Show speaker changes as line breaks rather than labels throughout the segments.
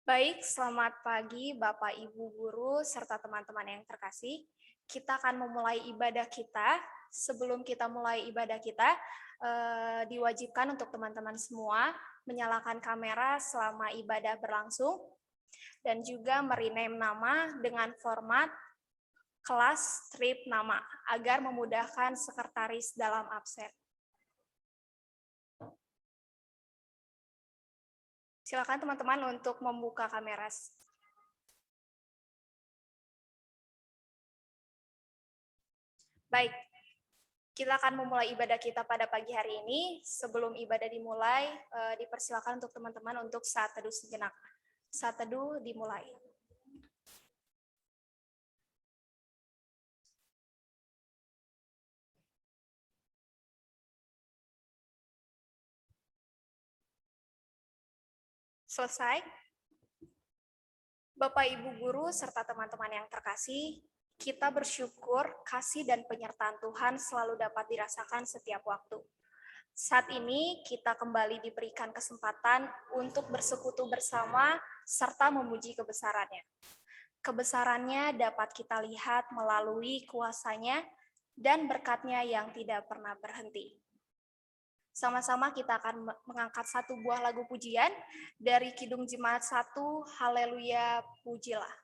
Baik, selamat pagi Bapak Ibu guru serta teman-teman yang terkasih. Kita akan memulai ibadah kita. Sebelum kita mulai ibadah kita, diwajibkan untuk teman-teman semua menyalakan kamera selama ibadah berlangsung dan juga merename nama dengan format kelas strip nama agar memudahkan sekretaris dalam absen. Silakan teman-teman untuk membuka kamera. Baik, kita akan memulai ibadah kita pada pagi hari ini. Sebelum ibadah dimulai, dipersilakan untuk teman-teman untuk saat teduh sejenak. Saat teduh dimulai. Selesai. Bapak Ibu guru serta teman-teman yang terkasih, kita bersyukur kasih dan penyertaan Tuhan selalu dapat dirasakan setiap waktu. Saat ini kita kembali diberikan kesempatan untuk bersekutu bersama serta memuji kebesarannya. Kebesarannya dapat kita lihat melalui kuasanya dan berkatnya yang tidak pernah berhenti. Sama-sama kita akan mengangkat satu buah lagu pujian dari Kidung Jemaat 1, Haleluya Pujilah.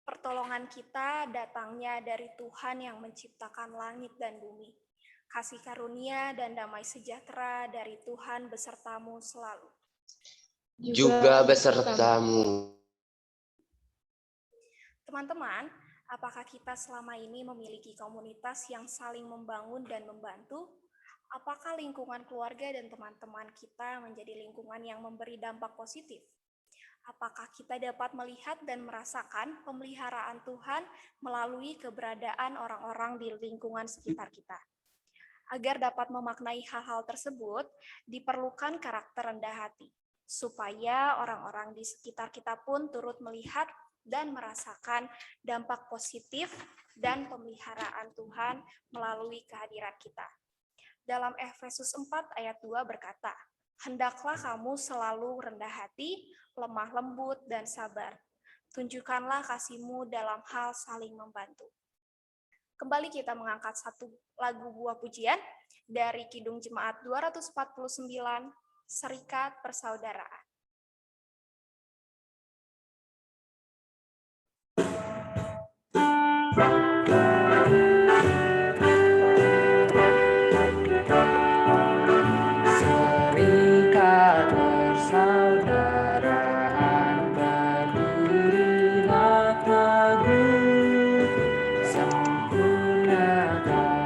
Pertolongan kita datangnya dari Tuhan yang menciptakan langit dan bumi. Kasih karunia dan damai sejahtera dari Tuhan besertamu selalu.
Juga besertamu.
Teman-teman, apakah kita selama ini memiliki komunitas yang saling membangun dan membantu? Apakah lingkungan keluarga dan teman-teman kita menjadi lingkungan yang memberi dampak positif? Apakah kita dapat melihat dan merasakan pemeliharaan Tuhan melalui keberadaan orang-orang di lingkungan sekitar kita? Agar dapat memaknai hal-hal tersebut, diperlukan karakter rendah hati, supaya orang-orang di sekitar kita pun turut melihat dan merasakan dampak positif dan pemeliharaan Tuhan melalui kehadiran kita. Dalam Efesus 4 ayat 2 berkata, "Hendaklah kamu selalu rendah hati, lemah lembut, dan sabar. Tunjukkanlah kasih-Mu dalam hal saling membantu." Kembali kita mengangkat satu lagu buah pujian dari Kidung Jemaat 249, Serikat Persaudaraan.
Serikat persaudaraan, berdirilah teguh, sempurnakan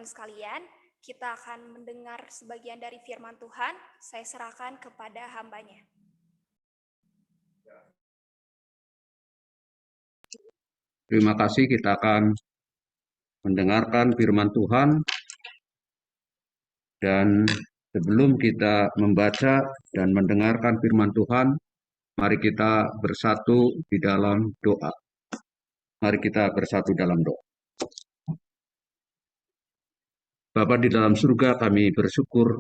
teman-teman sekalian, kita akan mendengar sebagian dari firman Tuhan. Saya serahkan kepada hambanya.
Terima kasih, kita akan mendengarkan firman Tuhan. Dan sebelum kita membaca dan mendengarkan firman Tuhan, mari kita bersatu di dalam doa. Mari kita bersatu dalam doa. Bapa di dalam surga, kami bersyukur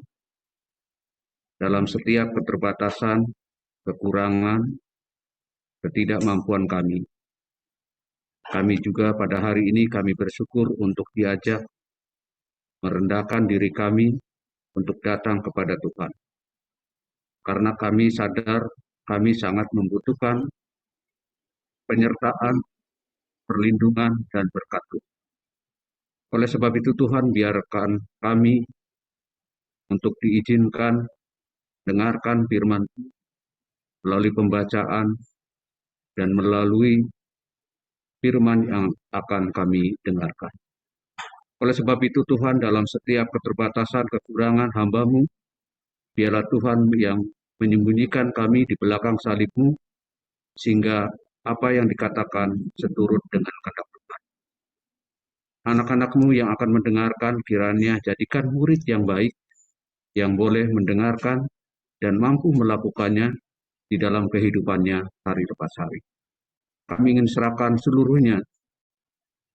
dalam setiap keterbatasan, kekurangan, ketidakmampuan kami. Kami juga pada hari ini kami bersyukur untuk diajak merendahkan diri kami untuk datang kepada Tuhan. Karena kami sadar kami sangat membutuhkan penyertaan, perlindungan, dan berkat Tuhan. Oleh sebab itu Tuhan, biarkan kami untuk diizinkan dengarkan firman melalui pembacaan dan melalui firman yang akan kami dengarkan. Oleh sebab itu Tuhan, dalam setiap keterbatasan, kekurangan hamba-Mu, biarlah Tuhan yang menyembunyikan kami di belakang salib-Mu, sehingga apa yang dikatakan seturut dengan kata Tuhan. Anak-anak-Mu yang akan mendengarkan, kiranya jadikan murid yang baik, yang boleh mendengarkan dan mampu melakukannya di dalam kehidupannya hari lepas hari. Kami ingin serahkan seluruhnya,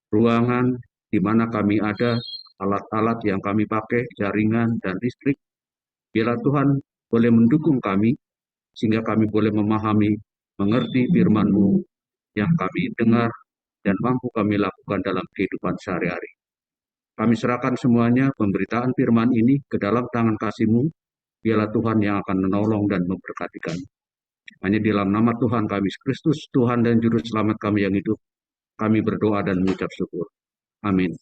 ruangan di mana kami ada, alat-alat yang kami pakai, jaringan dan listrik. Biarlah Tuhan boleh mendukung kami, sehingga kami boleh memahami, mengerti firman-Mu yang kami dengar dan mampu kami lakukan dalam kehidupan sehari-hari. Kami serahkan semuanya pemberitaan firman ini ke dalam tangan kasih-Mu. Biarlah Tuhan yang akan menolong dan memberkati kami. Hanya di dalam nama Tuhan kami, Kristus, Tuhan dan Juru Selamat kami yang hidup, kami berdoa dan mengucap syukur. Amin.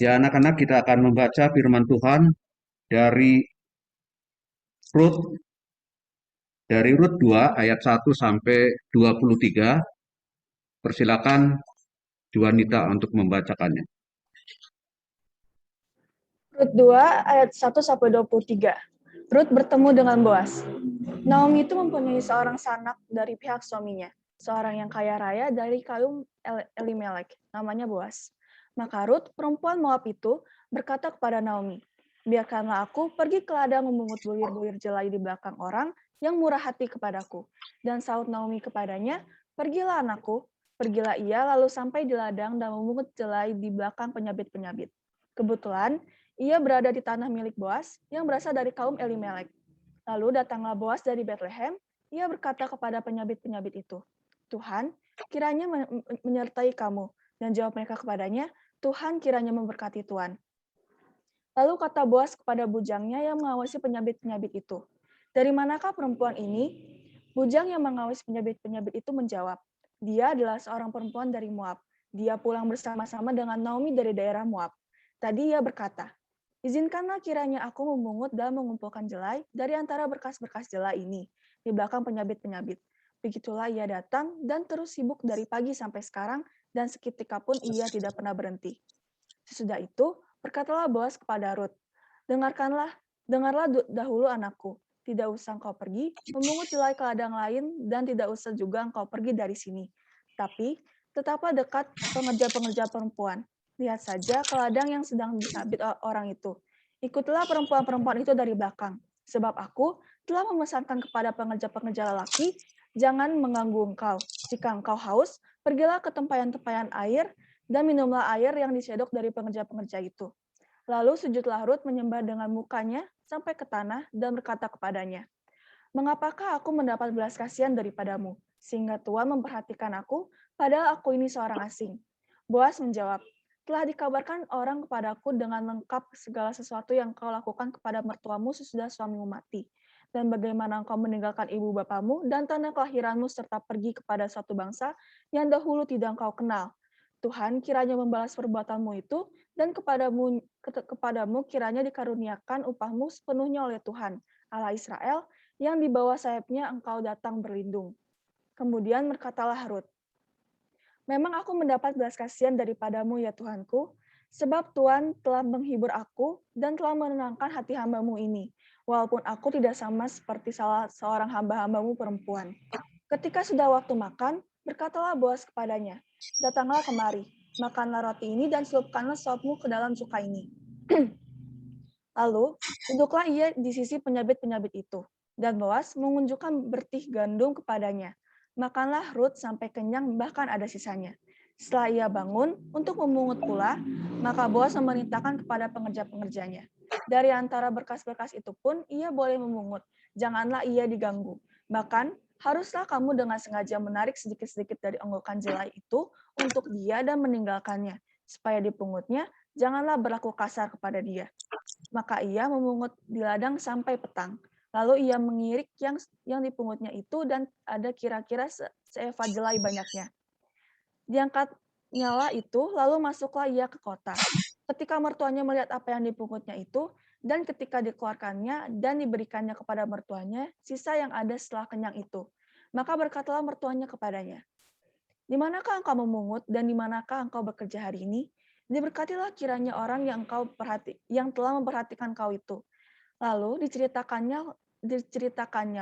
Ya anak-anak, kita akan membaca firman Tuhan dari Rut 2 ayat 1 sampai 23. Persilakan Juanita untuk membacakannya.
Rut 2 ayat 1 sampai 23. Rut bertemu dengan Boas. Naomi itu mempunyai seorang sanak dari pihak suaminya, seorang yang kaya raya dari kaum Elimelek, namanya Boas. Maka Rut, perempuan Moab itu, berkata kepada Naomi, biarkanlah aku pergi ke ladang memungut bulir-bulir jelai di belakang orang yang murah hati kepadaku. Dan sahut Naomi kepadanya, pergilah anakku. Pergilah ia lalu sampai di ladang dan memungut jelai di belakang penyabit-penyabit. Kebetulan, ia berada di tanah milik Boas yang berasal dari kaum Elimelek. Lalu datanglah Boas dari Betlehem, ia berkata kepada penyabit-penyabit itu, Tuhan, kiranya menyertai kamu. Dan jawab mereka kepadanya, Tuhan kiranya memberkati Tuhan. Lalu kata Boas kepada bujangnya yang mengawasi penyabit-penyabit itu, dari manakah perempuan ini? Bujang yang mengawasi penyabit-penyabit itu menjawab, dia adalah seorang perempuan dari Moab. Dia pulang bersama-sama dengan Naomi dari daerah Moab. Tadi ia berkata, izinkanlah kiranya aku memungut dan mengumpulkan jelai dari antara berkas-berkas jelai ini di belakang penyabit-penyabit. Begitulah ia datang dan terus sibuk dari pagi sampai sekarang dan seketika pun ia tidak pernah berhenti. Sesudah itu, berkatalah Boas kepada Rut, dengarlah dahulu anakku, tidak usah engkau pergi memungut jelai ke ladang lain dan tidak usah juga engkau pergi dari sini. Tapi tetaplah dekat pengerja-pengerja perempuan. Lihat saja ke ladang yang sedang disabit orang itu. Ikutilah perempuan-perempuan itu dari belakang. Sebab aku telah memesankan kepada pengerja-pengerja lelaki, jangan mengganggu engkau. Jika engkau haus, pergilah ke tempayan-tempayan air dan minumlah air yang disedok dari pengerja-pengerja itu. Lalu sujudlah Rut menyembah dengan mukanya sampai ke tanah dan berkata kepadanya, mengapakah aku mendapat belas kasihan daripadamu, sehingga Tuhan memperhatikan aku, padahal aku ini seorang asing? Boas menjawab, telah dikabarkan orang kepadaku dengan lengkap segala sesuatu yang kau lakukan kepada mertuamu sesudah suamimu mati, dan bagaimana engkau meninggalkan ibu bapamu dan tanah kelahiranmu serta pergi kepada suatu bangsa yang dahulu tidak engkau kenal. Tuhan kiranya membalas perbuatanmu itu, dan kepadamu kiranya dikaruniakan upahmu sepenuhnya oleh Tuhan, Allah Israel, yang di bawah sayapnya engkau datang berlindung. Kemudian berkatalah Rut, memang aku mendapat belas kasihan daripadamu ya Tuhanku, Sebab Tuhan telah menghibur aku dan telah menenangkan hati hamba-Mu ini, walaupun aku tidak sama seperti salah seorang hamba-hamba-Mu perempuan. Ketika sudah waktu makan, berkatalah Boas kepadanya, datanglah kemari, makanlah roti ini dan selupkanlah sopmu ke dalam cuka ini. Lalu, duduklah ia di sisi penyabit-penyabit itu, dan Boas mengunjukkan bertih gandum kepadanya. Makanlah Rut sampai kenyang, bahkan ada sisanya. Setelah ia bangun untuk memungut pula, maka Boas memerintahkan kepada pengerja-pengerjanya. Dari antara berkas-berkas itu pun ia boleh memungut, janganlah ia diganggu. Bahkan, haruslah kamu dengan sengaja menarik sedikit-sedikit dari onggokan jelai itu untuk dia dan meninggalkannya, supaya dipungutnya, janganlah berlaku kasar kepada dia. Maka ia memungut di ladang sampai petang. Lalu ia mengirik yang dipungutnya itu dan ada kira-kira seeva jelai banyaknya. Diangkatnyalah itu, lalu masuklah ia ke kota. Ketika mertuanya melihat apa yang dipungutnya itu, dan ketika dikeluarkannya dan diberikannya kepada mertuanya, sisa yang ada setelah kenyang itu. Maka berkatalah mertuanya kepadanya, di manakah engkau memungut dan di manakah engkau bekerja hari ini? Diberkatilah kiranya orang yang telah memperhatikan kau itu. Lalu diceritakannya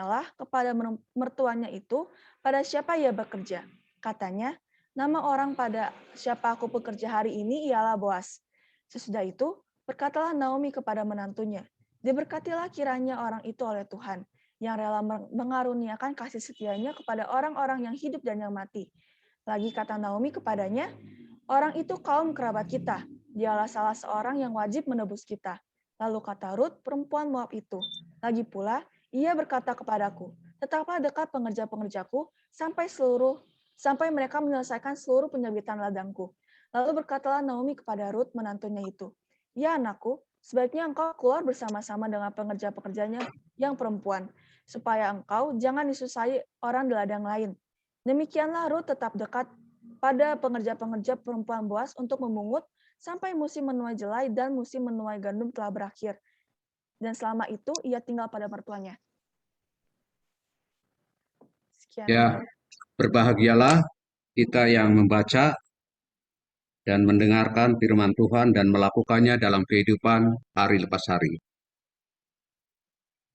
lah kepada mertuanya itu pada siapa ia bekerja. Katanya, nama orang pada siapa aku bekerja hari ini ialah Boas. Sesudah itu, berkatalah Naomi kepada menantunya, diberkatilah kiranya orang itu oleh Tuhan, yang rela mengaruniakan kasih setianya kepada orang-orang yang hidup dan yang mati. Lagi kata Naomi kepadanya, orang itu kaum kerabat kita, dialah salah seorang yang wajib menebus kita. Lalu kata Rut, perempuan Moab itu, lagi pula, ia berkata kepadaku, tetaplah dekat pengerja-pengerjaku sampai mereka menyelesaikan seluruh penyabitan ladangku. Lalu berkatalah Naomi kepada Rut, menantunya itu, ya anakku, sebaiknya engkau keluar bersama-sama dengan pengerja-pekerjanya yang perempuan, supaya engkau jangan disusahi orang di ladang lain. Demikianlah Rut tetap dekat pada pengerja-pengerja perempuan Boas untuk memungut sampai musim menuai jelai dan musim menuai gandum telah berakhir. Dan selama itu ia tinggal pada mertuanya. Sekian.
Ya, berbahagialah kita yang membaca dan mendengarkan firman Tuhan dan melakukannya dalam kehidupan hari lepas hari.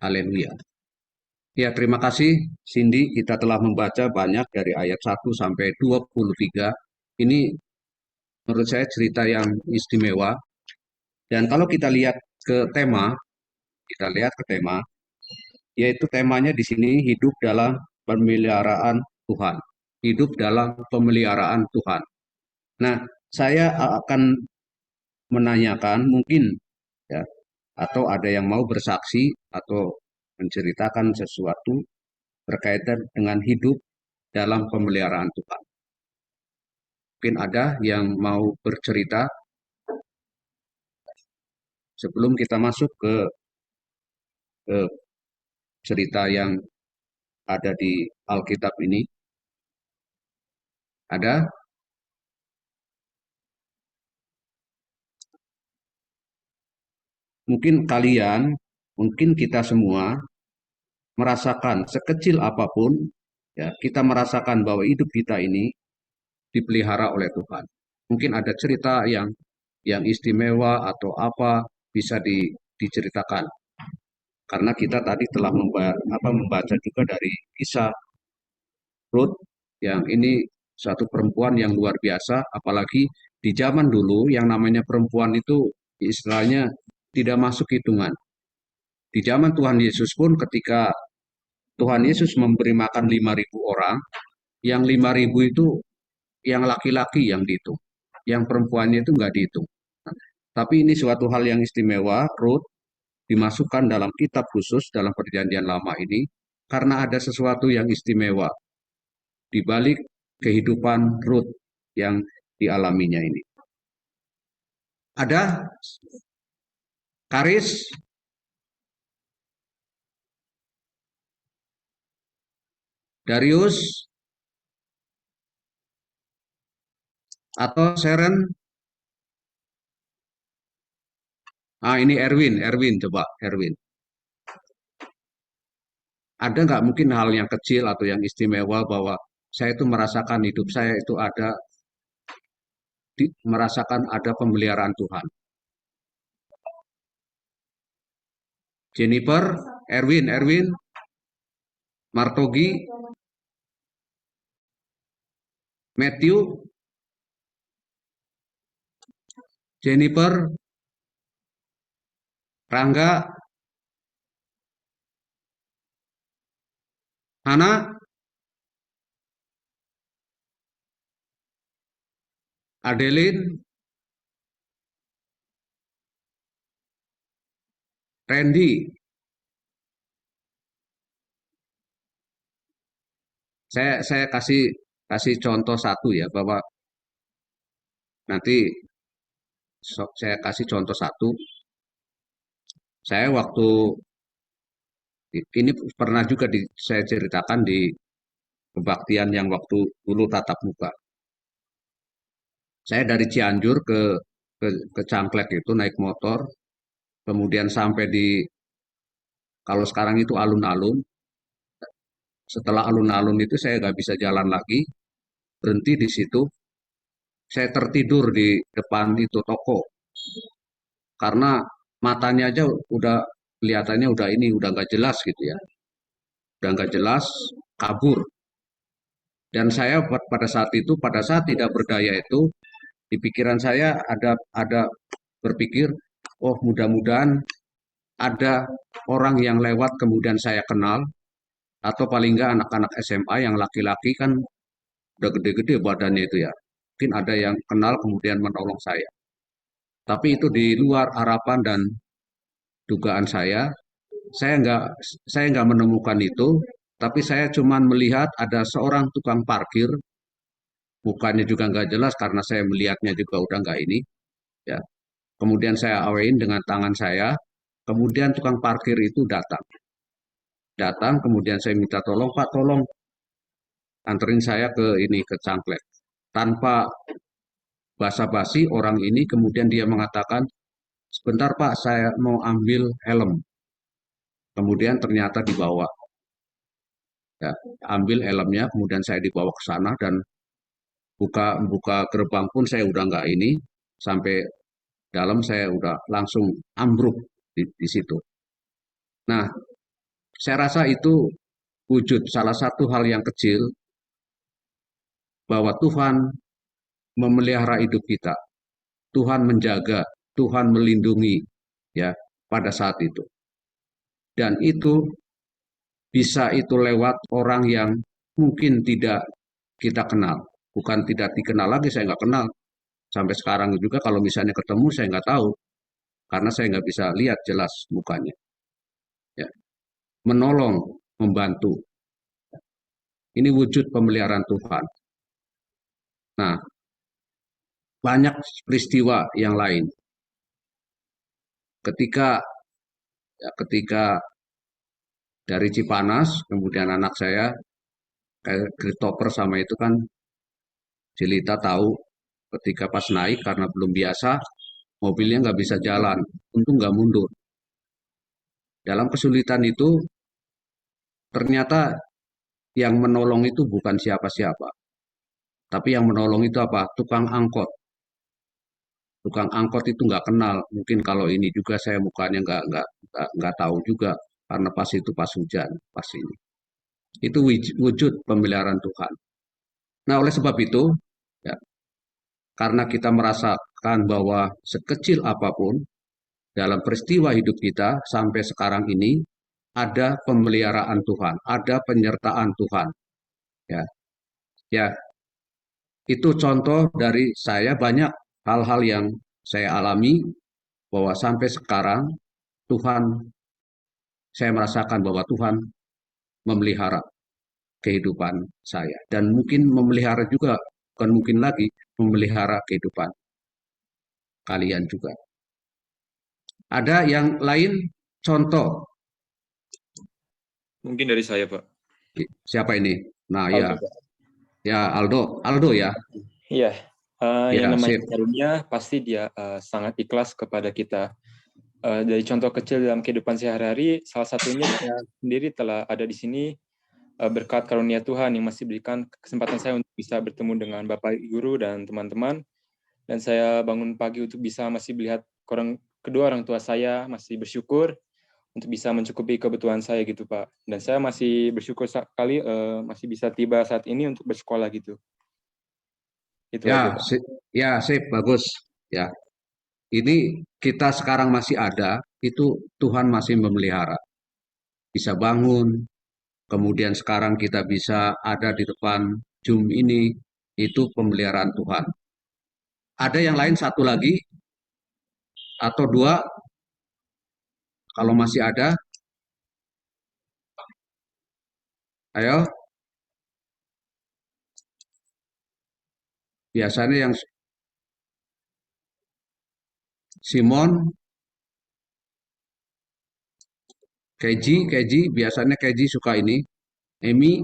Haleluya. Ya, terima kasih Cindy, kita telah membaca banyak dari ayat 1 sampai 23. Ini menurut saya cerita yang istimewa. Dan kalau kita lihat ke tema, yaitu temanya di sini hidup dalam pemeliharaan Tuhan. Hidup dalam pemeliharaan Tuhan. Nah, saya akan menanyakan mungkin ya, atau ada yang mau bersaksi atau menceritakan sesuatu berkaitan dengan hidup dalam pemeliharaan Tuhan. Mungkin ada yang mau bercerita sebelum kita masuk ke cerita yang ada di Alkitab ini. Ada? Mungkin kalian, mungkin kita semua merasakan sekecil apapun, ya, kita merasakan bahwa hidup kita ini dipelihara oleh Tuhan. Mungkin ada cerita yang istimewa atau apa bisa diceritakan. Karena kita tadi telah membaca juga dari kisah Ruth, yang ini satu perempuan yang luar biasa, apalagi di zaman dulu yang namanya perempuan itu istilahnya tidak masuk hitungan. Di zaman Tuhan Yesus pun ketika Tuhan Yesus memberi makan 5.000 orang, yang 5.000 itu yang laki-laki yang dihitung, yang perempuannya itu nggak dihitung. Tapi ini suatu hal yang istimewa, Ruth dimasukkan dalam kitab khusus dalam perjanjian lama ini, karena ada sesuatu yang istimewa di balik kehidupan Ruth yang dialaminya ini. Ada? Karis? Darius? Atau Sharon? Ini Erwin coba, Erwin. Ada nggak mungkin hal yang kecil atau yang istimewa bahwa saya itu merasakan hidup saya itu ada merasakan ada pemeliharaan Tuhan. Jennifer, Erwin, Martogi, Matthew, Jennifer, Rangga, Hana, Adeline, Randy. Saya kasih contoh satu ya, bahwa nanti saya kasih contoh satu. Saya waktu ini pernah juga saya ceritakan di kebaktian yang waktu dulu tatap muka. Saya dari Cianjur ke Cangklek itu naik motor, kemudian sampai di, kalau sekarang itu alun-alun. Setelah alun-alun itu saya nggak bisa jalan lagi, berhenti di situ. Saya tertidur di depan itu toko, karena matanya aja udah kelihatannya udah nggak jelas gitu ya, udah nggak jelas, kabur. Dan saya pada saat tidak berdaya itu, di pikiran saya ada berpikir, oh mudah-mudahan ada orang yang lewat kemudian saya kenal, atau paling nggak anak-anak SMA yang laki-laki kan udah gede-gede badannya itu ya. Mungkin ada yang kenal kemudian menolong saya. Tapi itu di luar harapan dan dugaan saya. Saya nggak menemukan itu, tapi saya cuma melihat ada seorang tukang parkir, mukanya juga nggak jelas karena saya melihatnya juga udah nggak ini. Ya. Kemudian saya awain dengan tangan saya, kemudian tukang parkir itu datang, kemudian saya minta tolong, Pak, tolong anterin saya ke Cangklek. Tanpa basa-basi orang ini kemudian dia mengatakan, sebentar Pak, saya mau ambil helm. Kemudian ternyata dibawa. Ya, ambil helmnya, kemudian saya dibawa ke sana dan buka gerbang pun saya udah nggak ini, sampai dalam saya udah langsung ambruk di situ. Nah, saya rasa itu wujud salah satu hal yang kecil bahwa Tuhan memelihara hidup kita. Tuhan menjaga, Tuhan melindungi ya pada saat itu. Dan itu bisa itu lewat orang yang mungkin tidak kita kenal. Bukan tidak dikenal lagi, saya nggak kenal. Sampai sekarang juga kalau misalnya ketemu saya nggak tahu. Karena saya nggak bisa lihat jelas mukanya. Ya. Menolong, membantu. Ini wujud pemeliharaan Tuhan. Nah, banyak peristiwa yang lain. Ketika dari Cipanas, kemudian anak saya, kayak Christopher sama itu kan, Jelita tahu ketika pas naik karena belum biasa, mobilnya nggak bisa jalan, untung nggak mundur. Dalam kesulitan itu, ternyata yang menolong itu bukan siapa-siapa. Tapi yang menolong itu apa? Tukang angkot. Tukang angkot itu nggak kenal. Mungkin kalau ini juga saya mukanya nggak tahu juga. Karena pas itu pas hujan, pas ini. Itu wujud pemeliharaan Tuhan. Nah, oleh sebab itu, ya, karena kita merasakan bahwa sekecil apapun dalam peristiwa hidup kita sampai sekarang ini ada pemeliharaan Tuhan, ada penyertaan Tuhan. Ya, ya, itu contoh dari saya, banyak hal-hal yang saya alami bahwa sampai sekarang Tuhan, saya merasakan bahwa Tuhan memelihara kehidupan saya. Dan mungkin memelihara juga, bukan mungkin lagi, memelihara kehidupan kalian juga. Ada yang lain contoh?
Mungkin dari saya, Pak.
Siapa ini? Nah,
Aldo,
ya.
Pak.
Ya, Aldo ya.
Iya,
Ya,
yang namanya
sip.
karunia pasti dia sangat ikhlas kepada kita. Dari contoh kecil dalam kehidupan sehari-hari, salah satunya saya sendiri telah ada di sini berkat karunia Tuhan yang masih berikan kesempatan saya untuk bisa bertemu dengan Bapak Guru dan teman-teman. dan saya bangun pagi untuk bisa masih melihat kedua orang tua saya masih bersyukur untuk bisa mencukupi kebutuhan saya gitu Pak. Dan saya masih bersyukur sekali masih bisa tiba saat ini untuk bersekolah gitu. Itu aja
Ya,
Pak.
sip, bagus. Ya, ini kita sekarang masih ada, itu Tuhan masih memelihara. Bisa bangun, kemudian sekarang kita bisa ada di depan Zoom ini, itu pemeliharaan Tuhan. Ada yang lain satu lagi, atau dua, kalau masih ada, ayo. Biasanya yang Simon, Keji, biasanya Keji suka ini. Emi,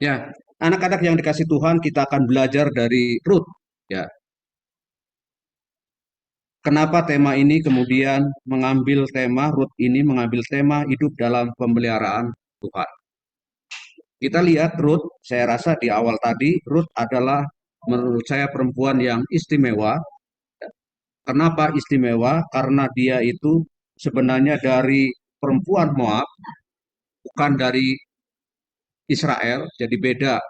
ya, anak-anak yang dikasih Tuhan, kita akan belajar dari Ruth. Ya, kenapa tema ini kemudian mengambil tema, Ruth ini mengambil tema hidup dalam pemeliharaan Tuhan. Kita lihat Ruth, saya rasa di awal tadi, Ruth adalah menurut saya perempuan yang istimewa. Kenapa istimewa? Karena dia itu sebenarnya dari perempuan Moab, bukan dari Israel, jadi beda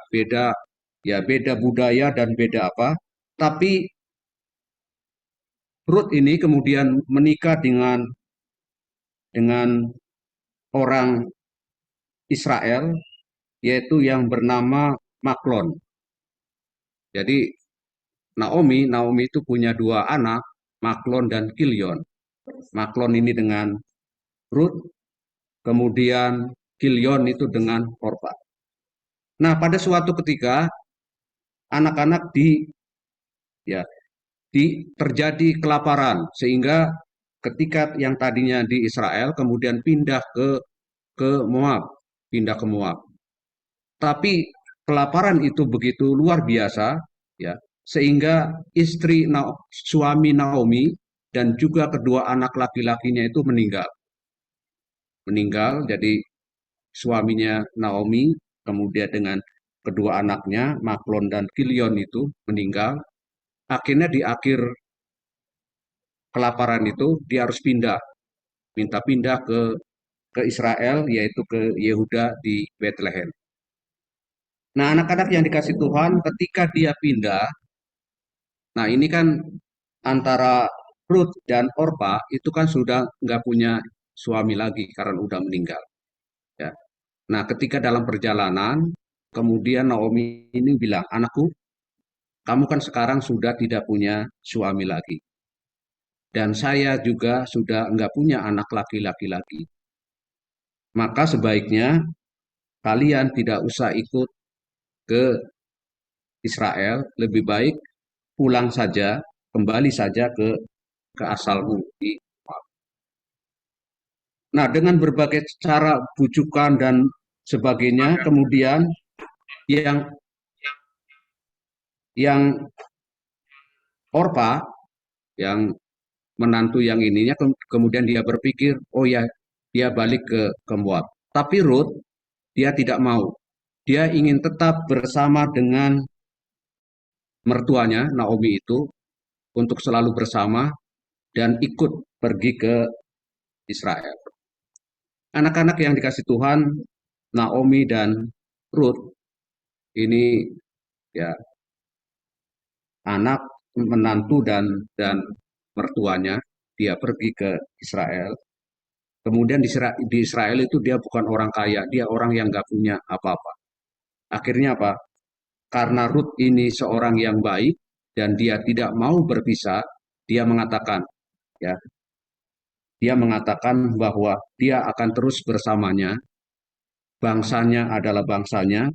budaya dan beda apa. Tapi Ruth ini kemudian menikah dengan orang Israel, yaitu yang bernama Maklon. Jadi Naomi itu punya dua anak, Maklon dan Kilion. Maklon ini dengan Ruth, kemudian Kilion itu dengan Orpa. Nah, pada suatu ketika anak-anak ya terjadi kelaparan sehingga ketika yang tadinya di Israel kemudian pindah ke Moab, pindah ke Moab. Tapi kelaparan itu begitu luar biasa, ya, sehingga suami Naomi dan juga kedua anak laki-lakinya itu meninggal. Jadi suaminya Naomi, kemudian dengan kedua anaknya, Maklon dan Kilion itu meninggal. Akhirnya di akhir kelaparan itu dia harus minta pindah ke Israel, yaitu ke Yehuda di Bethlehem. Nah, anak-anak yang dikasih Tuhan ketika dia pindah, nah ini kan antara Ruth dan Orpa itu kan sudah nggak punya suami lagi karena udah meninggal. Ya. Nah, ketika dalam perjalanan, kemudian Naomi ini bilang, anakku, kamu kan sekarang sudah tidak punya suami lagi. Dan saya juga sudah nggak punya anak laki-laki lagi. Maka sebaiknya kalian tidak usah ikut ke Israel, lebih baik pulang saja, kembali saja ke asalmu. Nah, dengan berbagai cara bujukan dan sebagainya, kemudian yang Orpa, yang menantu yang ininya, kemudian dia berpikir, oh ya, dia balik ke Moab. Tapi Ruth, dia tidak mau. Dia ingin tetap bersama dengan mertuanya, Naomi itu, untuk selalu bersama dan ikut pergi ke Israel. Anak-anak yang dikasih Tuhan, Naomi dan Ruth, ini ya anak menantu dan mertuanya, dia pergi ke Israel. Kemudian di Israel itu dia bukan orang kaya, dia orang yang nggak punya apa-apa. Akhirnya apa? Karena Ruth ini seorang yang baik dan dia tidak mau berpisah, dia mengatakan, ya, dia mengatakan bahwa dia akan terus bersamanya, bangsanya adalah bangsanya,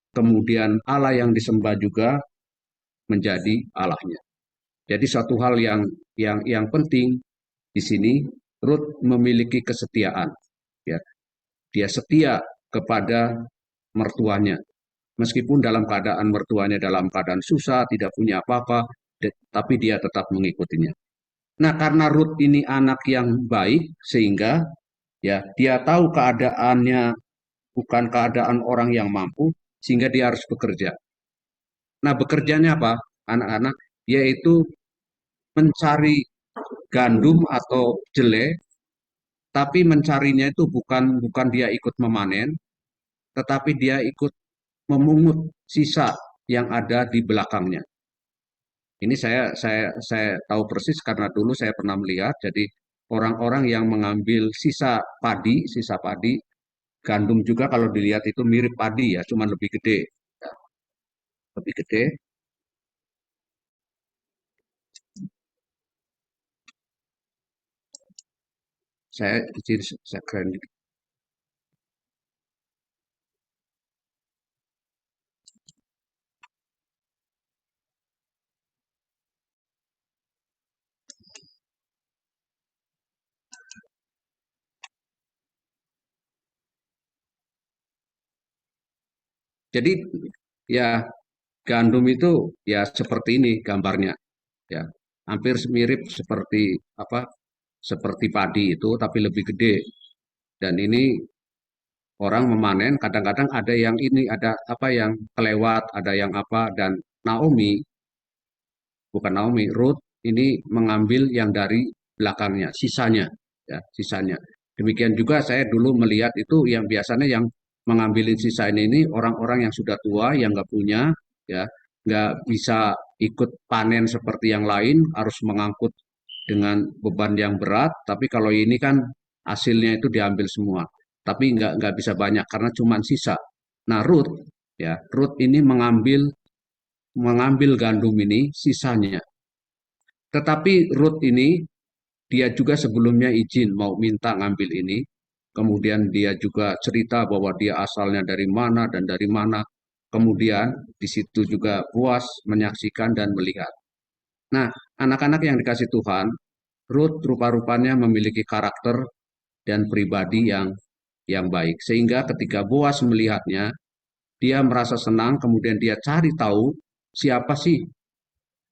kemudian Allah yang disembah juga menjadi Allahnya. Jadi suatu hal yang penting di sini, Ruth memiliki kesetiaan. Ya, dia setia kepada mertuanya, meskipun dalam keadaan mertuanya dalam keadaan susah, tidak punya apa-apa, tapi dia tetap mengikutinya. Nah, karena Ruth ini anak yang baik, sehingga ya dia tahu keadaannya bukan keadaan orang yang mampu, sehingga dia harus bekerja. Nah, bekerjanya apa anak-anak? Yaitu mencari gandum atau jelai, tapi mencarinya itu bukan dia ikut memanen, tetapi dia ikut memungut sisa yang ada di belakangnya. Ini saya tahu persis karena dulu saya pernah melihat. Jadi orang-orang yang mengambil sisa padi, gandum juga kalau dilihat itu mirip padi ya, cuma lebih gede, lebih gede. Saya kecil, saya keren. Jadi ya gandum itu ya seperti ini gambarnya, ya hampir mirip seperti apa? Seperti padi itu, tapi lebih gede. Dan ini orang memanen, kadang-kadang ada yang ini, ada apa yang kelewat, ada yang apa. Dan Naomi, bukan Naomi, Ruth ini mengambil yang dari belakangnya, sisanya, ya sisanya. Demikian juga saya dulu melihat itu yang biasanya yang mengambilin sisa ini orang-orang yang sudah tua, yang nggak punya, ya nggak bisa ikut panen seperti yang lain, harus mengangkut dengan beban yang berat. Tapi kalau ini kan hasilnya itu diambil semua, tapi nggak bisa banyak karena cuma sisa. Nah, Ruth, ya Ruth ini mengambil gandum ini sisanya. Tetapi Ruth ini dia juga sebelumnya izin mau minta ngambil ini. Kemudian dia juga cerita bahwa dia asalnya dari mana dan dari mana. Kemudian di situ juga puas menyaksikan dan melihat. Nah, anak-anak yang dikasih Tuhan, Ruth rupa-rupanya memiliki karakter dan pribadi yang baik. Sehingga ketika Boas melihatnya, dia merasa senang, kemudian dia cari tahu siapa sih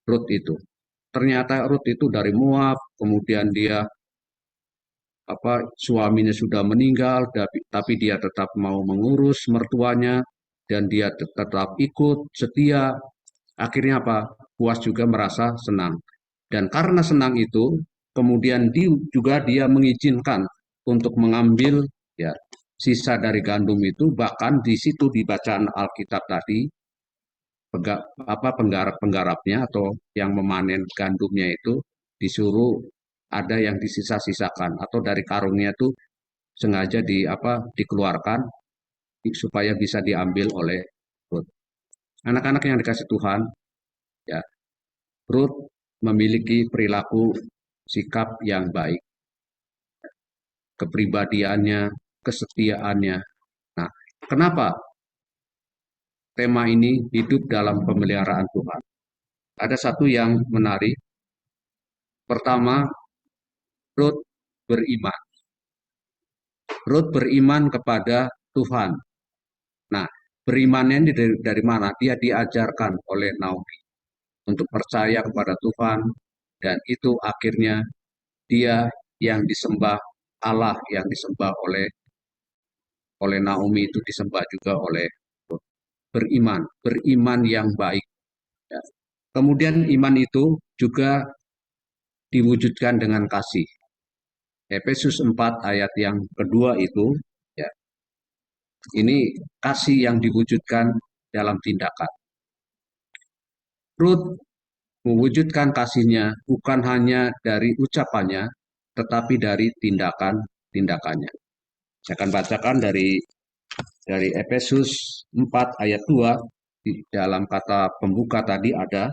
Ruth itu. Ternyata Ruth itu dari Moab, kemudian dia suaminya sudah meninggal, tapi dia tetap mau mengurus mertuanya dan dia tetap ikut setia. Akhirnya apa? Boas juga merasa senang. Dan karena senang itu, kemudian juga dia mengizinkan untuk mengambil ya sisa dari gandum itu, bahkan di situ di bacaan Alkitab tadi penggarap-penggarapnya atau yang memanen gandumnya itu disuruh ada yang disisa-sisakan atau dari karungnya itu sengaja dikeluarkan supaya bisa diambil oleh Ruth. Anak-anak yang dikasih Tuhan, ya Ruth memiliki perilaku sikap yang baik, kepribadiannya, kesetiaannya. Nah, kenapa tema ini hidup dalam pemeliharaan Tuhan? Ada satu yang menarik. Pertama, Ruth beriman. Ruth beriman kepada Tuhan. Nah, berimannya ini dari mana? Dia diajarkan oleh Naomi untuk percaya kepada Tuhan, dan itu akhirnya dia yang disembah, Allah yang disembah oleh Naomi itu disembah juga oleh Ruth. Beriman yang baik. Ya. Kemudian iman itu juga diwujudkan dengan kasih. Efesus 4 ayat yang kedua itu, ya, ini kasih yang diwujudkan dalam tindakan. Ruth mewujudkan kasihnya bukan hanya dari ucapannya, tetapi dari tindakannya. Saya akan bacakan dari Efesus 4 ayat 2, di dalam kata pembuka tadi ada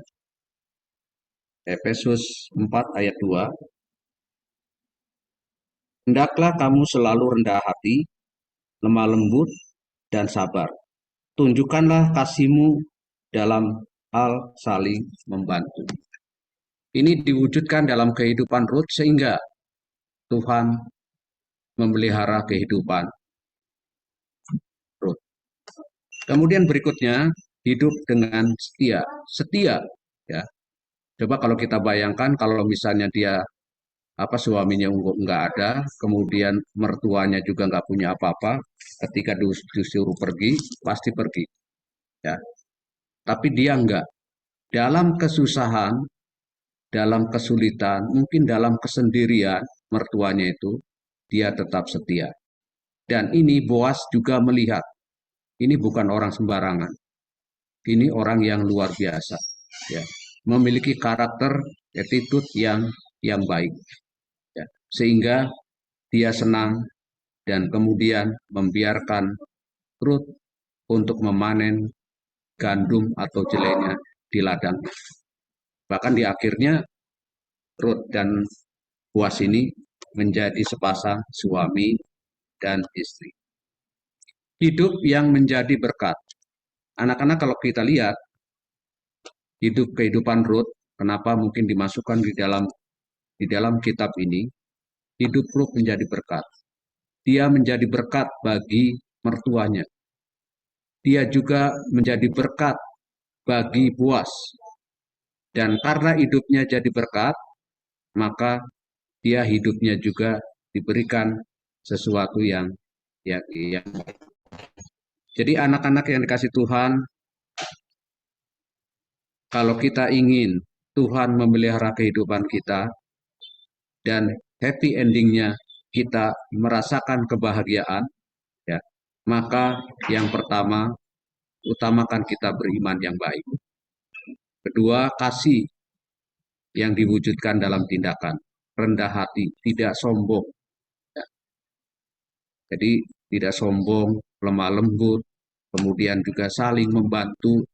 Efesus 4 ayat 2. Hendaklah kamu selalu rendah hati, lemah lembut, dan sabar. Tunjukkanlah kasihmu dalam hal saling membantu. Ini diwujudkan dalam kehidupan Ruth sehingga Tuhan memelihara kehidupan Ruth. Kemudian berikutnya, hidup dengan setia. Setia, ya. Coba kalau kita bayangkan kalau misalnya dia suaminya nggak ada, kemudian mertuanya juga nggak punya apa-apa, ketika disuruh pergi pasti pergi, ya. Tapi dia enggak. Dalam kesusahan, dalam kesulitan, mungkin dalam kesendirian, mertuanya itu, dia tetap setia. Dan ini Boas juga melihat, ini bukan orang sembarangan. Ini orang yang luar biasa, ya, memiliki karakter, attitude yang baik, ya, sehingga dia senang dan kemudian membiarkan Rut untuk memanen gandum atau jelainya di ladang. Bahkan di akhirnya Rut dan Boas ini menjadi sepasang suami dan istri. Hidup yang menjadi berkat. Anak-anak, kalau kita lihat kehidupan Rut, kenapa mungkin dimasukkan di dalam kitab ini, hidup Rut menjadi berkat. Dia menjadi berkat bagi mertuanya. Dia juga menjadi berkat bagi Boas. Dan karena hidupnya jadi berkat, maka dia hidupnya juga diberikan sesuatu yang baik. Jadi anak-anak yang dikasih Tuhan, kalau kita ingin Tuhan memelihara kehidupan kita dan happy endingnya kita merasakan kebahagiaan, ya, maka yang pertama, utamakan kita beriman yang baik. Kedua, kasih yang diwujudkan dalam tindakan, rendah hati, tidak sombong. Ya. Jadi tidak sombong, lemah lembut, kemudian juga saling membantu,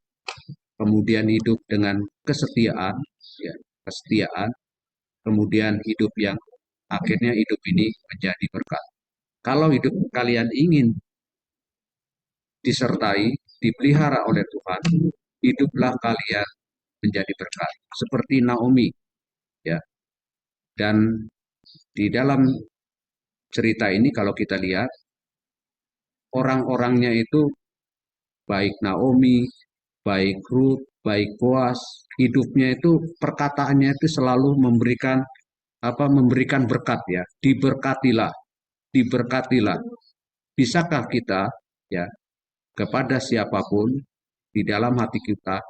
kemudian hidup dengan kesetiaan, ya, kesetiaan, kemudian hidup yang akhirnya hidup ini menjadi berkat. Kalau hidup kalian ingin disertai, dipelihara oleh Tuhan, hiduplah kalian menjadi berkat. Seperti Naomi, ya. Dan di dalam cerita ini kalau kita lihat, orang-orangnya itu baik Naomi, baik Ruth, baik Boas, hidupnya itu, perkataannya itu selalu memberikan berkat, ya. Diberkatilah, diberkatilah. Bisakah kita, ya, kepada siapapun di dalam hati kita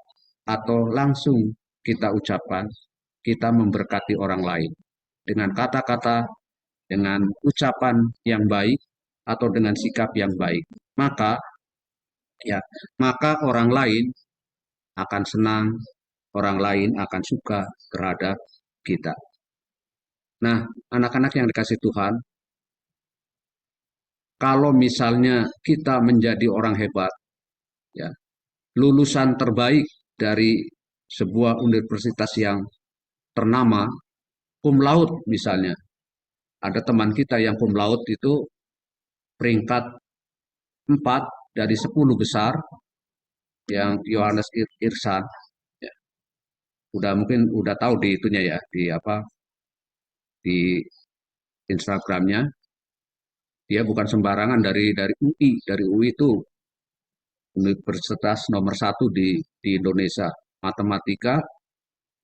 atau langsung kita ucapkan, kita memberkati orang lain dengan kata-kata, dengan ucapan yang baik atau dengan sikap yang baik, maka orang lain akan senang, orang lain akan suka terhadap kita. Nah, anak-anak yang dikasih Tuhan, kalau misalnya kita menjadi orang hebat, ya, lulusan terbaik dari sebuah universitas yang ternama, cum laude misalnya, ada teman kita yang cum laude itu peringkat 4 dari 10 besar, yang Yohanes Irsan, ya, mungkin udah tahu di itunya, ya, di Instagramnya. Dia bukan sembarangan, dari UI. Dari UI itu universitas nomor 1 di Indonesia. Matematika,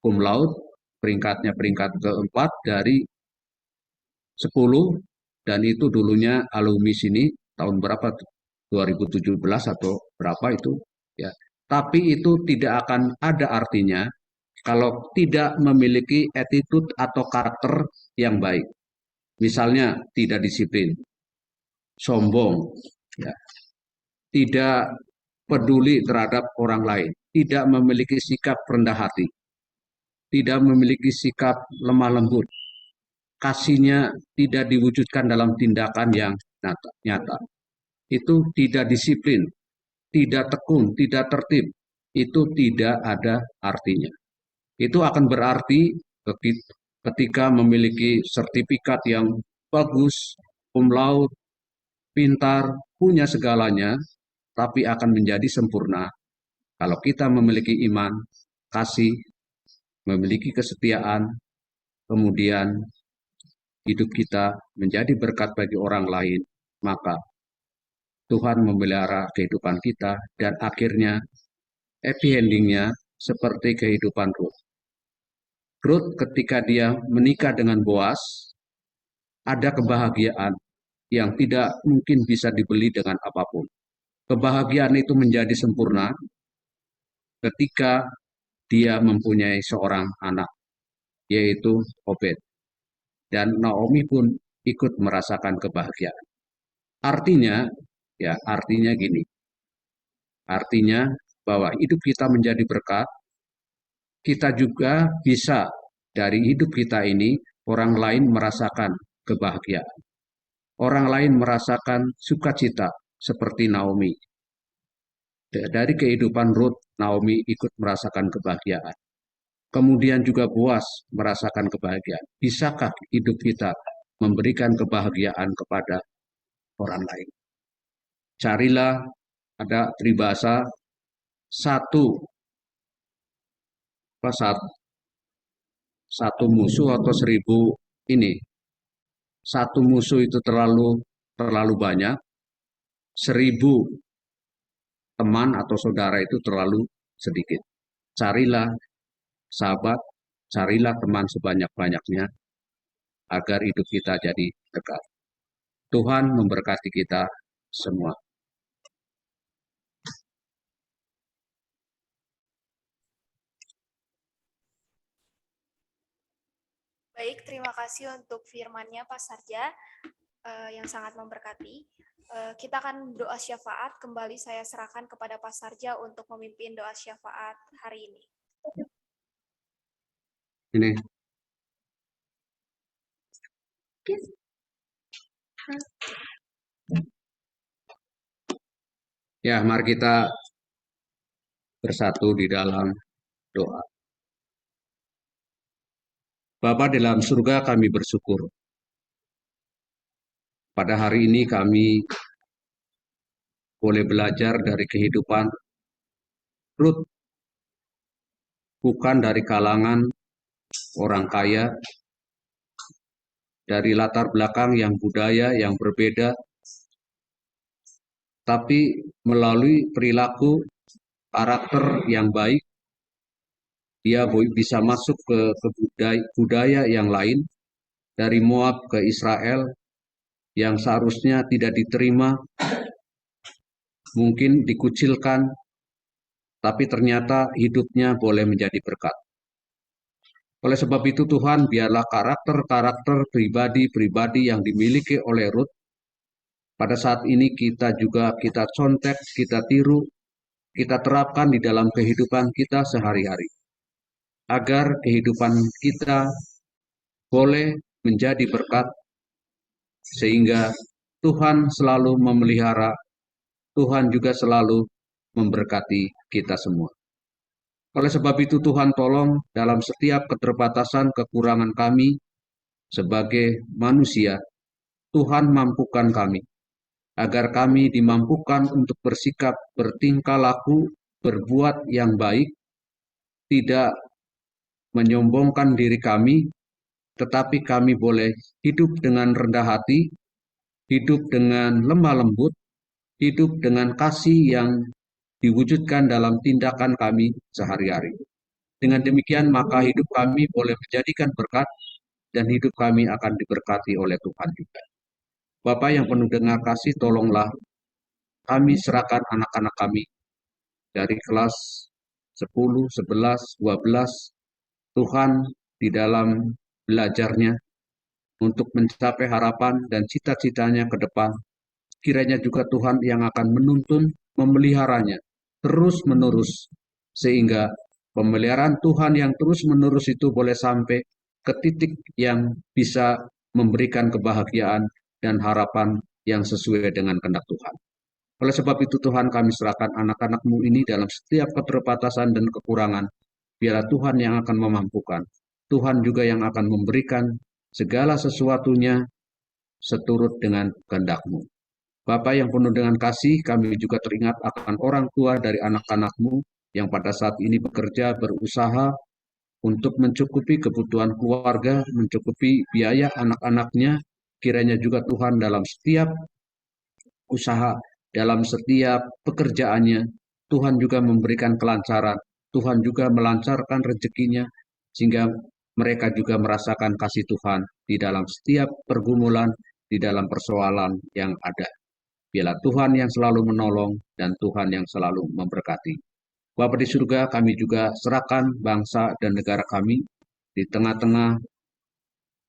cum laude, peringkatnya peringkat keempat dari 10, dan itu dulunya alumni sini tahun berapa, 2017 atau berapa itu, ya. Tapi itu tidak akan ada artinya kalau tidak memiliki attitude atau karakter yang baik. Misalnya tidak disiplin, sombong, ya, tidak peduli terhadap orang lain, tidak memiliki sikap rendah hati, tidak memiliki sikap lemah lembut, kasihnya tidak diwujudkan dalam tindakan yang nyata. Itu tidak disiplin, tidak tekun, tidak tertib, itu tidak ada artinya. Itu akan berarti ketika memiliki sertifikat yang bagus, cum laude, pintar, punya segalanya, tapi akan menjadi sempurna kalau kita memiliki iman, kasih, memiliki kesetiaan, kemudian hidup kita menjadi berkat bagi orang lain, maka Tuhan memelihara kehidupan kita, dan akhirnya happy endingnya seperti kehidupan Ruth. Ruth ketika dia menikah dengan Boas, ada kebahagiaan yang tidak mungkin bisa dibeli dengan apapun. Kebahagiaan itu menjadi sempurna ketika dia mempunyai seorang anak, yaitu Obed. Dan Naomi pun ikut merasakan kebahagiaan. Artinya gini, artinya bahwa hidup kita menjadi berkat, kita juga bisa dari hidup kita ini orang lain merasakan kebahagiaan. Orang lain merasakan sukacita seperti Naomi. Dari kehidupan Ruth, Naomi ikut merasakan kebahagiaan. Kemudian juga Boas merasakan kebahagiaan. Bisakah hidup kita memberikan kebahagiaan kepada orang lain? Carilah, ada peribahasa, satu musuh atau 1000 ini. Satu musuh itu terlalu banyak, 1000 teman atau saudara itu terlalu sedikit. Carilah sahabat, carilah teman sebanyak-banyaknya agar hidup kita jadi dekat. Tuhan memberkati kita semua.
Baik, terima kasih untuk firman-Nya Pak Sarja yang sangat memberkati. Kita akan doa syafaat, kembali saya serahkan kepada Pak Sarja untuk memimpin doa syafaat hari ini.
Ini. Ya, mari kita bersatu di dalam doa. Bapa dalam surga, kami bersyukur. Pada hari ini kami boleh belajar dari kehidupan Ruth, bukan dari kalangan orang kaya, dari latar belakang yang budaya yang berbeda, tapi melalui perilaku karakter yang baik, dia bisa masuk ke budaya yang lain, dari Moab ke Israel, yang seharusnya tidak diterima, mungkin dikucilkan, tapi ternyata hidupnya boleh menjadi berkat. Oleh sebab itu Tuhan, biarlah karakter-karakter pribadi-pribadi yang dimiliki oleh Ruth, pada saat ini kita contek, kita tiru, kita terapkan di dalam kehidupan kita sehari-hari. Agar kehidupan kita boleh menjadi berkat, sehingga Tuhan selalu memelihara, Tuhan juga selalu memberkati kita semua. Oleh sebab itu Tuhan tolong dalam setiap keterbatasan kekurangan kami sebagai manusia, Tuhan mampukan kami, agar kami dimampukan untuk bersikap, bertingkah laku, berbuat yang baik, tidak menyombongkan diri kami, tetapi kami boleh hidup dengan rendah hati, hidup dengan lemah lembut, hidup dengan kasih yang diwujudkan dalam tindakan kami sehari-hari. Dengan demikian maka hidup kami boleh menjadikan berkat dan hidup kami akan diberkati oleh Tuhan juga. Bapa yang penuh dengan kasih, tolonglah kami serahkan anak-anak kami dari kelas 10, 11, 12, Tuhan di dalam belajarnya untuk mencapai harapan dan cita-citanya ke depan. Kiranya juga Tuhan yang akan menuntun, memeliharanya terus-menerus, sehingga pemeliharaan Tuhan yang terus-menerus itu boleh sampai ke titik yang bisa memberikan kebahagiaan dan harapan yang sesuai dengan kehendak Tuhan. Oleh sebab itu Tuhan, kami serahkan anak-anak-Mu ini dalam setiap keterbatasan dan kekurangan. Biarlah Tuhan yang akan memampukan. Tuhan juga yang akan memberikan segala sesuatunya seturut dengan kehendak-Mu. Bapa yang penuh dengan kasih, kami juga teringat akan orang tua dari anak-anak-Mu yang pada saat ini bekerja, berusaha untuk mencukupi kebutuhan keluarga, mencukupi biaya anak-anaknya. Kiranya juga Tuhan dalam setiap usaha, dalam setiap pekerjaannya, Tuhan juga memberikan kelancaran, Tuhan juga melancarkan rezekinya, sehingga mereka juga merasakan kasih Tuhan di dalam setiap pergumulan, di dalam persoalan yang ada. Biarlah Tuhan yang selalu menolong dan Tuhan yang selalu memberkati. Bapa di surga, kami juga serahkan bangsa dan negara kami di tengah-tengah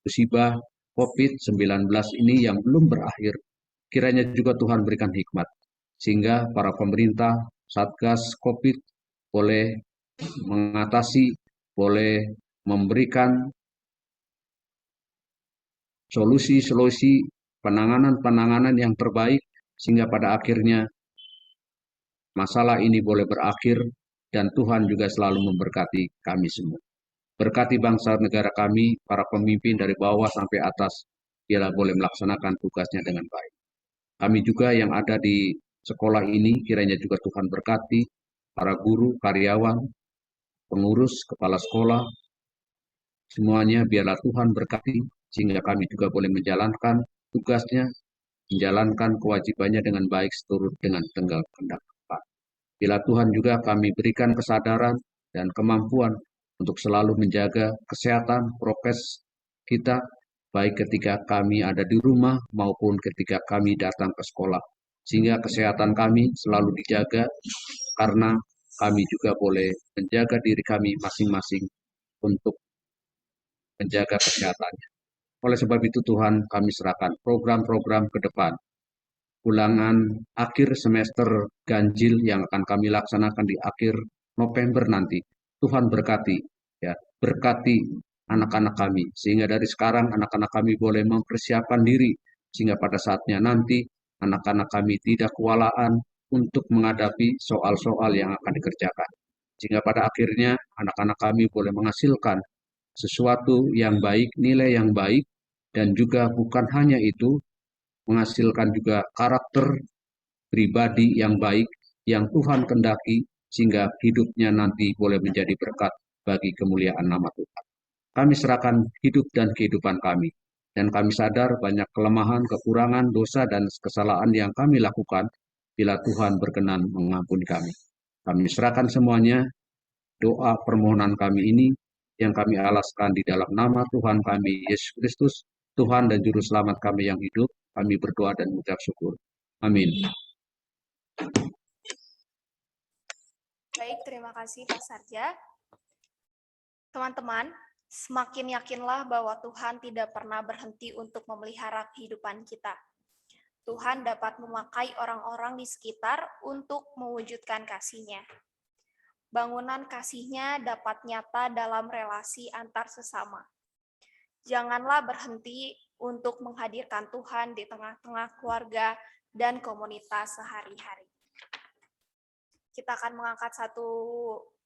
musibah COVID-19 ini yang belum berakhir. Kiranya juga Tuhan berikan hikmat, sehingga para pemerintah, Satgas COVID boleh mengatasi, boleh memberikan solusi-solusi penanganan-penanganan yang terbaik, sehingga pada akhirnya masalah ini boleh berakhir, dan Tuhan juga selalu memberkati kami semua. Berkati bangsa negara kami, para pemimpin dari bawah sampai atas, biarlah boleh melaksanakan tugasnya dengan baik. Kami juga yang ada di sekolah ini, kiranya juga Tuhan berkati, para guru, karyawan, pengurus, kepala sekolah, semuanya biarlah Tuhan berkati, sehingga kami juga boleh menjalankan tugasnya, menjalankan kewajibannya dengan baik seturut dengan tenggal kehendak Tuhan. Bila Tuhan juga kami berikan kesadaran dan kemampuan untuk selalu menjaga kesehatan, prokes kita, baik ketika kami ada di rumah maupun ketika kami datang ke sekolah. Sehingga kesehatan kami selalu dijaga, karena kami juga boleh menjaga diri kami masing-masing untuk menjaga kesehatannya. Oleh sebab itu Tuhan, kami serahkan program-program ke depan, ulangan akhir semester ganjil yang akan kami laksanakan di akhir November nanti. Tuhan berkati, ya, berkati anak-anak kami, sehingga dari sekarang anak-anak kami boleh mempersiapkan diri, sehingga pada saatnya nanti anak-anak kami tidak kewalahan untuk menghadapi soal-soal yang akan dikerjakan. Sehingga pada akhirnya anak-anak kami boleh menghasilkan sesuatu yang baik, nilai yang baik, dan juga bukan hanya itu, menghasilkan juga karakter pribadi yang baik yang Tuhan kendaki, sehingga hidupnya nanti boleh menjadi berkat bagi kemuliaan nama Tuhan. Kami serahkan hidup dan kehidupan kami, dan kami sadar banyak kelemahan, kekurangan, dosa, dan kesalahan yang kami lakukan. Bila Tuhan berkenan mengampuni kami, kami serahkan semuanya. Doa permohonan kami ini yang kami alaskan di dalam nama Tuhan kami Yesus Kristus, Tuhan dan Juru Selamat kami yang hidup. Kami berdoa dan mengucap syukur. Amin.
Baik, terima kasih Pak Sarja. Teman-teman, semakin yakinlah bahwa Tuhan tidak pernah berhenti untuk memelihara kehidupan kita. Tuhan dapat memakai orang-orang di sekitar untuk mewujudkan kasih-Nya. Bangunan kasih-Nya dapat nyata dalam relasi antar sesama. Janganlah berhenti untuk menghadirkan Tuhan di tengah-tengah keluarga dan komunitas sehari-hari. Kita akan mengangkat satu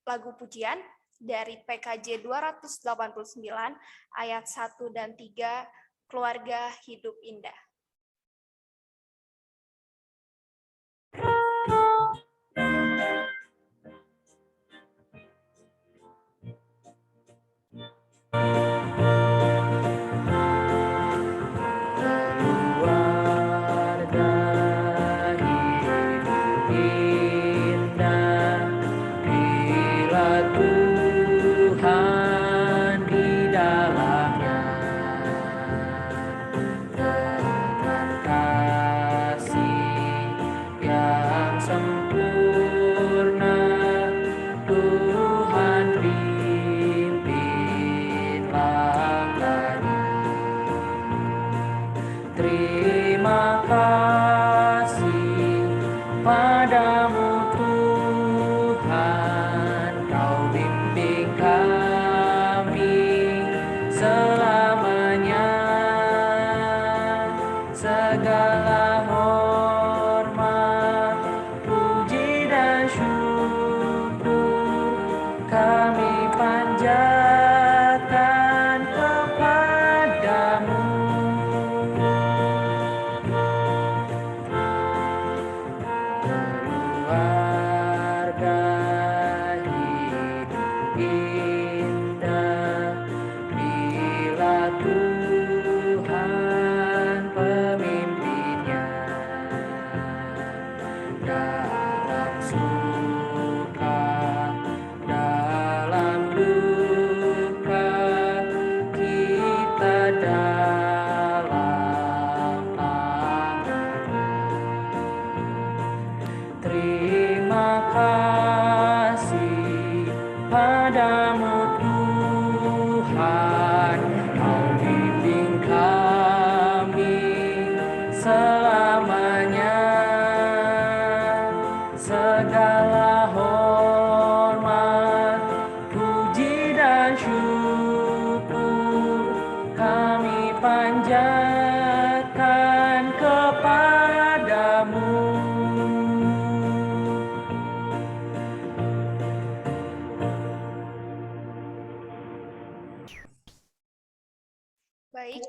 lagu pujian dari PKJ 289 ayat 1 dan 3, Keluarga Hidup Indah.
Terima kasih panjatkan kepadamu.
Baik,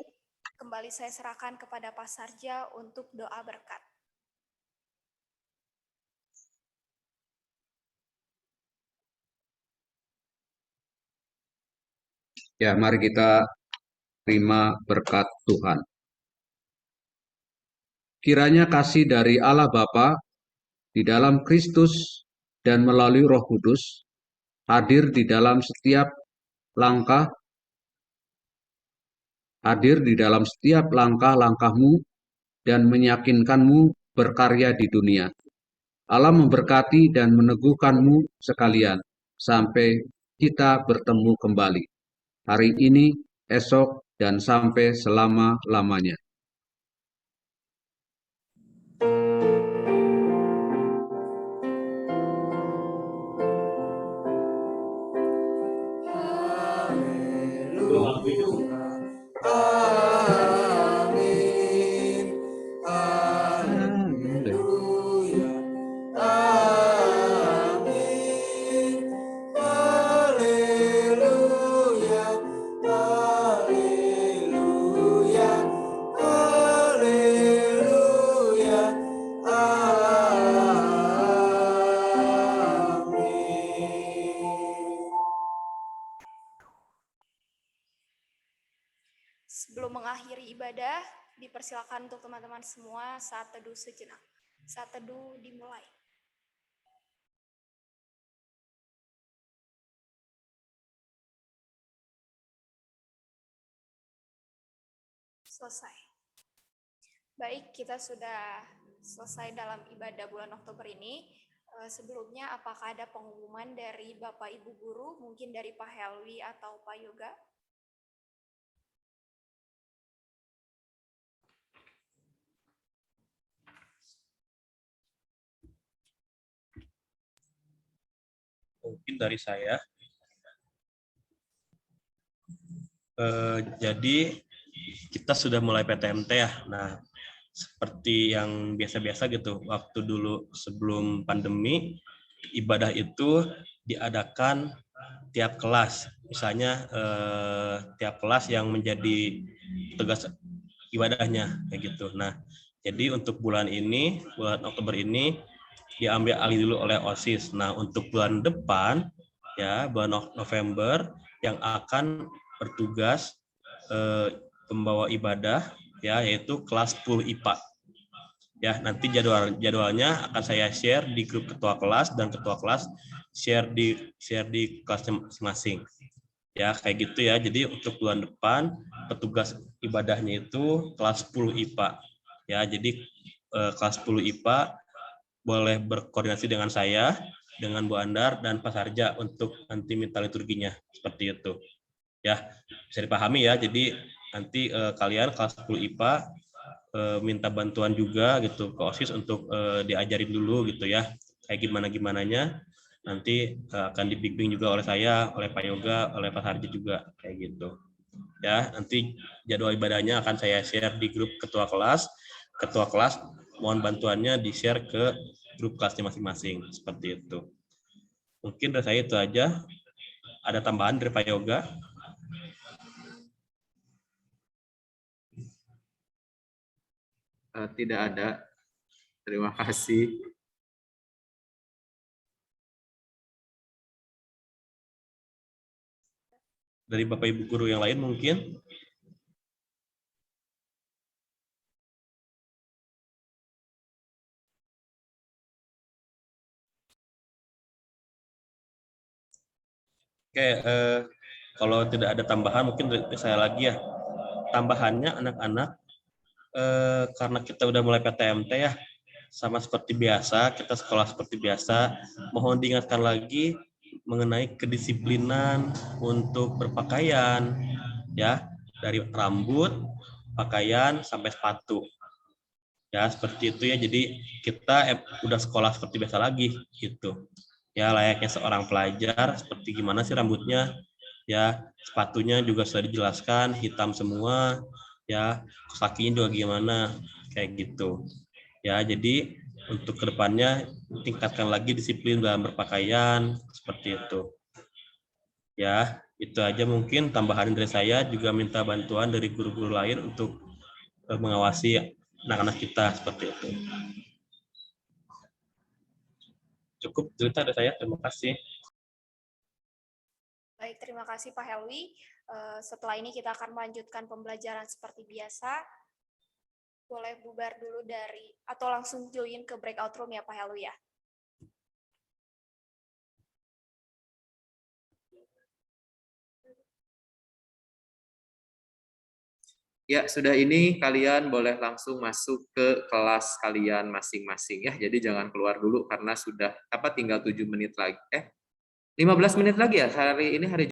kembali saya serahkan kepada Pak Sarja untuk doa berkat.
Ya, mari kita terima berkat Tuhan. Kiranya kasih dari Allah Bapa di dalam Kristus dan melalui Roh Kudus hadir di dalam setiap langkah-langkahmu dan meyakinkanmu berkarya di dunia. Allah memberkati dan meneguhkanmu sekalian sampai kita bertemu kembali. Hari ini, esok, dan sampai selama-lamanya.
Amin. Haleluya. Amin. Haleluya. Haleluya. Haleluya. Amin.
Sebelum mengakhiri ibadah, dipersilakan untuk teman-teman semua saat teduh sejenak. Saat teduh dimulai. Selesai. Baik, kita sudah selesai dalam ibadah bulan Oktober ini. Sebelumnya, apakah ada pengumuman dari Bapak Ibu Guru, mungkin dari Pak Helwi atau Pak Yoga?
Mungkin dari saya. Jadi kita sudah mulai PTMT ya. Nah, seperti yang biasa-biasa gitu, waktu dulu sebelum pandemi, ibadah itu diadakan tiap kelas. Misalnya tiap kelas yang menjadi tugas ibadahnya kayak gitu. Nah, jadi untuk bulan ini, bulan Oktober ini diambil alih dulu oleh OSIS. Nah, untuk bulan depan ya, bulan November yang akan bertugas pembawa ibadah ya, yaitu kelas 10 IPA. Ya, nanti jadwalnya akan saya share di grup ketua kelas dan ketua kelas share di kelasnya masing-masing. Ya, kayak gitu ya. Jadi untuk bulan depan petugas ibadahnya itu kelas 10 IPA. Ya, jadi kelas 10 IPA boleh berkoordinasi dengan saya, dengan Bu Andar dan Pak Sarja untuk nanti minta liturginya seperti itu. Ya, bisa dipahami ya. Jadi nanti kalian kelas 10 IPA minta bantuan juga gitu ke OSIS untuk diajarin dulu gitu ya. Kayak gimana-gimananya nanti akan dibimbing juga oleh saya, oleh Pak Yoga, oleh Pak Sarja juga kayak gitu. Ya, nanti jadwal ibadahnya akan saya share di grup ketua kelas. Ketua kelas mohon bantuannya di-share ke grup kelasnya masing-masing seperti itu. Mungkin dari saya itu aja. Ada tambahan dari Pak Yoga?
Tidak ada. Terima kasih.
Dari Bapak Ibu guru yang lain mungkin? Oke, kalau tidak ada tambahan mungkin dari saya lagi ya. Tambahannya anak-anak, karena kita udah mulai PTMT ya, sama seperti biasa, kita sekolah seperti biasa, mohon diingatkan lagi mengenai kedisiplinan untuk berpakaian, ya, dari rambut, pakaian, sampai sepatu. Ya, seperti itu ya, jadi kita udah sekolah seperti biasa lagi, gitu. Ya, layaknya seorang pelajar, seperti gimana sih rambutnya, ya, sepatunya juga sudah dijelaskan, hitam semua, ya, kaos kakinya juga gimana, kayak gitu. Ya, jadi untuk kedepannya tingkatkan lagi disiplin dalam berpakaian seperti itu. Ya, itu aja mungkin tambahan dari saya, juga minta bantuan dari guru-guru lain untuk mengawasi anak-anak kita seperti itu. Cukup cerita dari saya, terima kasih.
Baik, terima kasih Pak Helwi. Setelah ini kita akan melanjutkan pembelajaran seperti biasa. Boleh bubar dulu atau langsung join ke breakout room ya Pak Helwi ya.
Ya, sudah ini kalian boleh langsung masuk ke kelas kalian masing-masing ya. Jadi jangan keluar dulu karena sudah tinggal 7 menit lagi. 15 menit lagi ya. Hari ini hari